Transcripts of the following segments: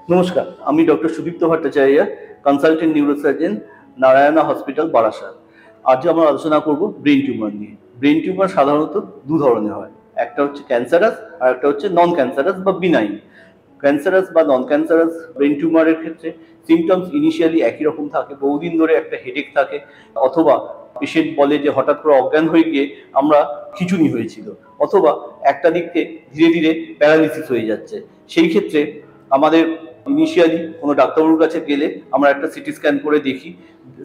নমস্কার, আমি doctor Sudipta Bhattacharya, consultant neurosurgeon, Narayana hospital, Barasat. আজ আমরা আলোচনা করব ব্রেন টিউমার নিয়ে। ব্রেন টিউমার সাধারণত দু ধরনের হয়, একটা হচ্ছে ক্যান্সারাস আর একটা হচ্ছে নন ক্যান্সারাস বা বিনাইন। ক্যান্সারাস বা নন ক্যান্সারাস ব্রেন টিউমারের ক্ষেত্রে সিমটমস ইনিশিয়ালি একই রকম থাকে, বহুদিন ধরে একটা হেডেক থাকে, অথবা পেশেন্ট বলে যে হঠাৎ করে অজ্ঞান হয়ে গিয়ে আমরা খিঁচুনি হয়েছিল, অথবা একটা দিককে ধীরে ধীরে প্যারালিসিস হয়ে যাচ্ছে। সেই ক্ষেত্রে আমাদের ইনিশিয়ালি কোনো ডাক্তারবাবুর কাছে গেলে আমরা একটা সিটি স্ক্যান করে দেখি।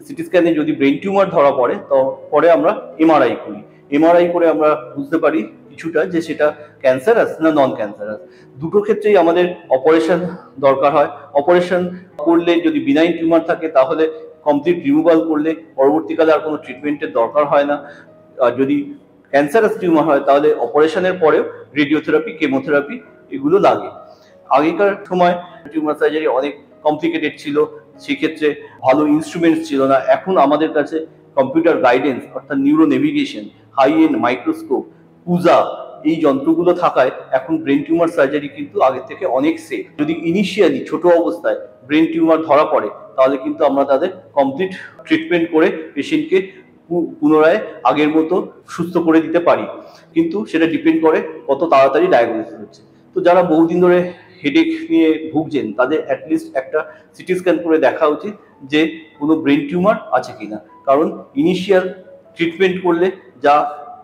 সিটি স্ক্যানে যদি ব্রেন টিউমার ধরা পড়ে তো পরে আমরা এমআরআই করি। এমআরআই করে আমরা বুঝতে পারি কিছুটা যে সেটা ক্যান্সারাস না নন ক্যান্সারাস। দুটো ক্ষেত্রেই আমাদের অপারেশন দরকার হয়। অপারেশন করলে যদি বিনাইন টিউমার থাকে তাহলে কমপ্লিট রিমুভাল করলে পরবর্তীকালে আর কোনো ট্রিটমেন্টের দরকার হয় না। আর যদি ক্যান্সারাস টিউমার হয় তাহলে অপারেশনের পরেও রেডিওথেরাপি, কেমোথেরাপি এগুলো লাগে। আগেকার সময় টিউমার সার্জারি অনেক কমপ্লিকেটেড ছিল, সেক্ষেত্রে ভালো ইনস্ট্রুমেন্টস ছিল না। এখন আমাদের কাছে কম্পিউটার গাইডেন্স অর্থাৎ neuro navigation, high end microscope, পূজা এই যন্ত্রগুলো থাকায় এখন ব্রেন টিউমার সার্জারি কিন্তু আগের থেকে অনেক সেফ। যদি ইনিশিয়ালি ছোট অবস্থায় ব্রেন টিউমার ধরা পড়ে তাহলে কিন্তু আমরা তাদের কমপ্লিট ট্রিটমেন্ট করে পেশেন্টকে পুনরায় আগের মতো সুস্থ করে দিতে পারি, কিন্তু সেটা ডিপেন্ড করে কত তাড়াতাড়ি ডায়াগনোসিস হচ্ছে। তো যারা বহুদিন ধরে হেডেক নিয়ে ভুগছেন তাদের অ্যাটলিস্ট একটা সিটি স্ক্যান করে দেখা উচিত যে কোনো ব্রেন টিউমার আছে কিনা, কারণ ইনিশিয়াল ট্রিটমেন্ট করলে যা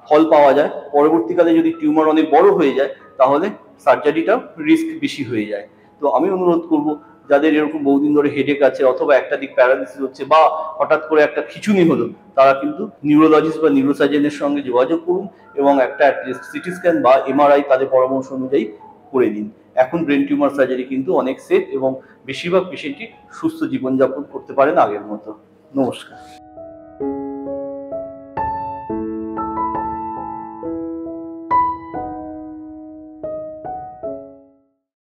ফল পাওয়া যায়, পরবর্তীকালে যদি টিউমার অনেক বড় হয়ে যায় তাহলে সার্জারিটাও রিস্ক বেশি হয়ে যায়। তো আমি অনুরোধ করব যাদের এরকম বহুদিন ধরে হেডেক আছে, অথবা একটা দিক প্যারালিসিস হচ্ছে, বা হঠাৎ করে একটা খিঁচুনি হলো, তারা কিন্তু নিউরোলজিস্ট বা নিউরোসার্জনের সঙ্গে যোগাযোগ করুন এবং একটা অ্যাটলিস্ট সিটি স্ক্যান বা এমআরআই তাদের পরামর্শ অনুযায়ী করে নিন। এখন ব্রেন টিউমার সার্জারি কিন্তু অনেক সেফ এবং বেশিরভাগ পেশেন্টই সুস্থ জীবনযাপন করতে পারেন আগের মতো। নমস্কার।